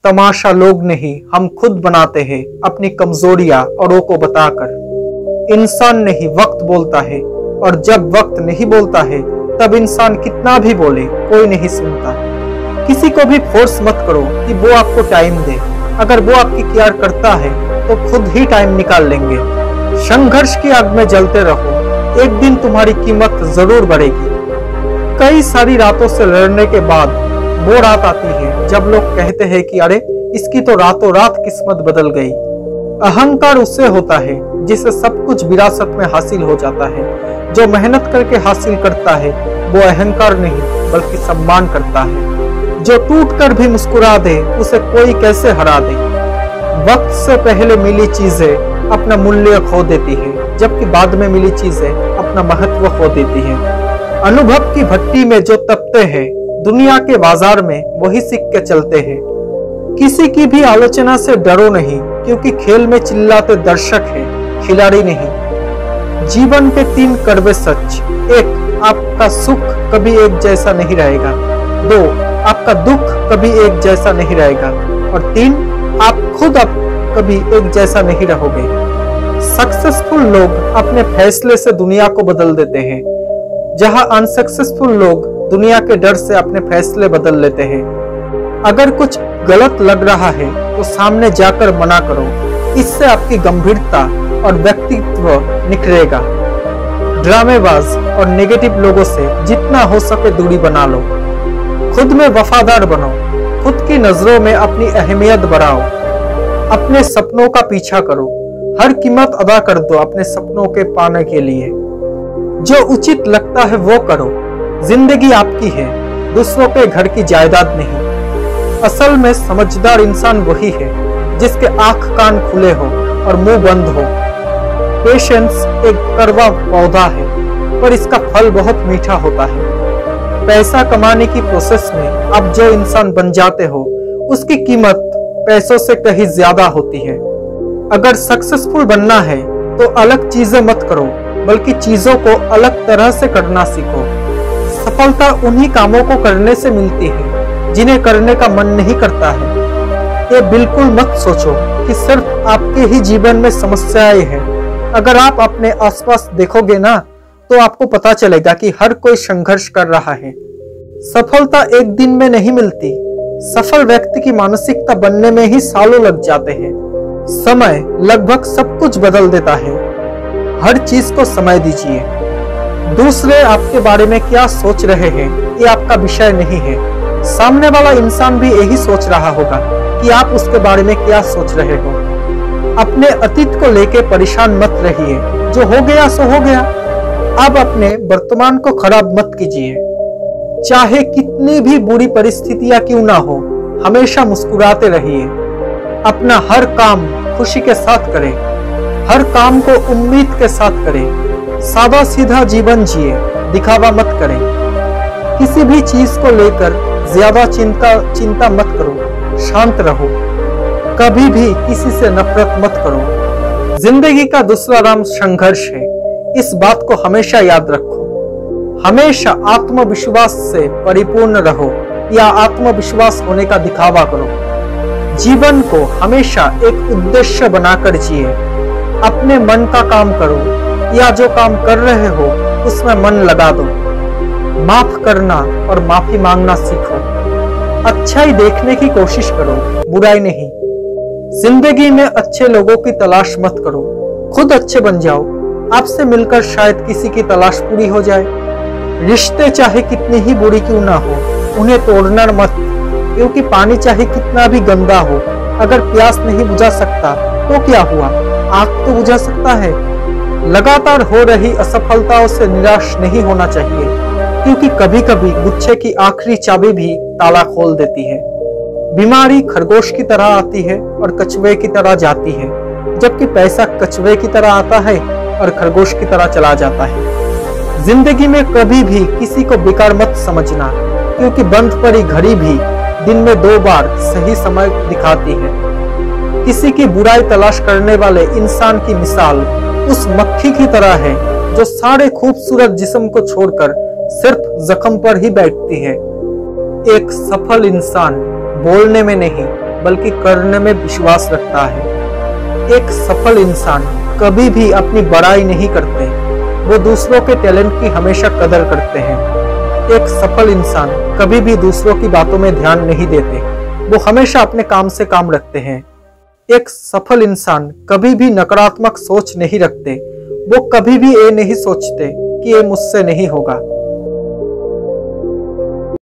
तमाशा लोग नहीं, हम खुद बनाते हैं अपनी कमजोरियां औरों को बताकर। इंसान नहीं वक्त बोलता है, और जब वक्त नहीं बोलता है तब इंसान कितना भी बोले कोई नहीं सुनता। किसी को भी फोर्स मत करो कि वो आपको टाइम दे। अगर वो आपकी केयर करता है तो खुद ही टाइम निकाल लेंगे। संघर्ष की आग में जलते रहो, एक दिन तुम्हारी कीमत जरूर बढ़ेगी। कई सारी रातों से लड़ने के बाद वो रात आती है जब लोग कहते हैं कि अरे इसकी तो रातों रात किस्मत बदल गई। अहंकार उससे होता है जिसे सब कुछ विरासत में हासिल हो जाता है। जो मेहनत करके हासिल करता है वो अहंकार नहीं बल्कि सम्मान करता है। जो टूट कर भी मुस्कुरा दे उसे कोई कैसे हरा दे। वक्त से पहले मिली चीजें अपना मूल्य खो देती है, जबकि बाद में मिली चीजें अपना महत्व खो देती है। अनुभव की भट्टी में जो तपते हैं, दुनिया के बाजार में वही सीख के चलते हैं। किसी की भी आलोचना से डरो नहीं, क्योंकि खेल में चिल्लाते दर्शक हैं, खिलाड़ी नहीं। जीवन के 3 कड़वे सच: 1, आपका सुख कभी एक जैसा नहीं रहेगा। 2, आपका दुख कभी एक जैसा नहीं रहेगा। और 3, आप खुद अब कभी एक जैसा नहीं रहोगे। सक्सेसफुल लोग अपने फैसले से दुनिया को बदल देते हैं, जहां अनसक्सेसफुल लोग दुनिया के डर से अपने फैसले बदल लेते हैं। अगर कुछ गलत लग रहा है तो सामने जाकर मना करो, इससे आपकी गंभीरता और व्यक्तित्व निखरेगा। ड्रामेबाज और नेगेटिव लोगों से जितना हो सके दूरी बना लो। खुद में वफादार बनो, खुद की नजरों में अपनी अहमियत बढ़ाओ। अपने सपनों का पीछा करो, हर कीमत अदा कर दो अपने सपनों के पाने के लिए। जो उचित लगता है वो करो। जिंदगी आपकी है, दूसरों के घर की जायदाद नहीं। असल में समझदार इंसान वही है जिसके आंख कान खुले हो और मुंह बंद हो। पेशेंस एक कड़वा पौधा है, पर इसका फल बहुत मीठा होता है। पैसा कमाने की प्रोसेस में आप जो इंसान बन जाते हो उसकी कीमत पैसों से कहीं ज्यादा होती है। अगर सक्सेसफुल बनना है तो अलग चीजें मत करो, बल्कि चीजों को अलग तरह से करना सीखो। सफलता उन्हीं कामों को करने से मिलती है जिन्हें करने का मन नहीं करता है। ये बिल्कुल मत सोचो कि सिर्फ आपके ही जीवन में समस्याएं हैं। अगर आप अपने आसपास देखोगे ना तो आपको पता चलेगा कि हर कोई संघर्ष कर रहा है। सफलता एक दिन में नहीं मिलती। सफल व्यक्ति की मानसिकता बनने में ही सालों लग जाते हैं। समय लगभग सब कुछ बदल देता है। हर चीज को समय दीजिए। दूसरे आपके बारे में क्या सोच रहे हैं ये आपका विषय नहीं है। सामने वाला इंसान भी यही सोच रहा होगा कि आप उसके बारे में क्या सोच रहे हो। अपने अतीत को लेके परेशान मत रहिए, जो हो गया सो हो गया। अब अपने वर्तमान को खराब मत कीजिए। चाहे कितनी भी बुरी परिस्थितियां क्यों ना हो, हमेशा मुस्कुराते रहिए। अपना हर काम खुशी के साथ करें, हर काम को उम्मीद के साथ करें। सादा सीधा जीवन जिए, दिखावा मत करें। किसी भी चीज को लेकर ज्यादा चिंता मत करो, शांत रहो। कभी भी किसी से नफरत मत करो। जिंदगी का दूसरा नाम संघर्ष है, इस बात को हमेशा याद रखो। हमेशा आत्मविश्वास से परिपूर्ण रहो या आत्मविश्वास होने का दिखावा करो। जीवन को हमेशा एक उद्देश्य बनाकर जिए। अपने मन का काम करो या जो काम कर रहे हो उसमें मन लगा दो। माफ करना और माफी मांगना सीखो। अच्छाई देखने की कोशिश करो, बुराई नहीं। जिंदगी में अच्छे लोगों की तलाश मत करो, खुद अच्छे बन जाओ। आपसे मिलकर शायद किसी की तलाश पूरी हो जाए। रिश्ते चाहे कितनी ही बुरी क्यों ना हो, उन्हें तोड़ना मत, क्योंकि पानी चाहे कितना भी गंदा हो, अगर प्यास नहीं बुझा सकता तो क्या हुआ, आग तो बुझा सकता है। लगातार हो रही असफलताओं से निराश नहीं होना चाहिए, क्योंकि कभी कभी गुच्छे की आखिरी चाबी भी ताला खोल देती है। बीमारी खरगोश की तरह आती है और कछुए की तरह जाती है, जबकि पैसा कछुए की तरह आता है और खरगोश की तरह चला जाता है। जिंदगी में कभी भी किसी को बेकार मत समझना, क्योंकि बंद पड़ी घड़ी भी दिन में 2 बार सही समय दिखाती है। किसी की बुराई तलाश करने वाले इंसान की मिसाल उस मक्खी की तरह है जो सारे खूबसूरत जिस्म को छोड़कर सिर्फ जख्म पर ही बैठती है। एक सफल इंसान बोलने में नहीं बल्कि करने में विश्वास रखता है। एक सफल इंसान कभी भी अपनी बड़ाई नहीं करते, वो दूसरों के टैलेंट की हमेशा कदर करते हैं। एक सफल इंसान कभी भी दूसरों की बातों में ध्यान नहीं देते, वो हमेशा अपने काम से काम रखते हैं। एक सफल इंसान कभी भी नकारात्मक सोच नहीं रखते, वो कभी भी ये नहीं सोचते कि ये मुझसे नहीं होगा।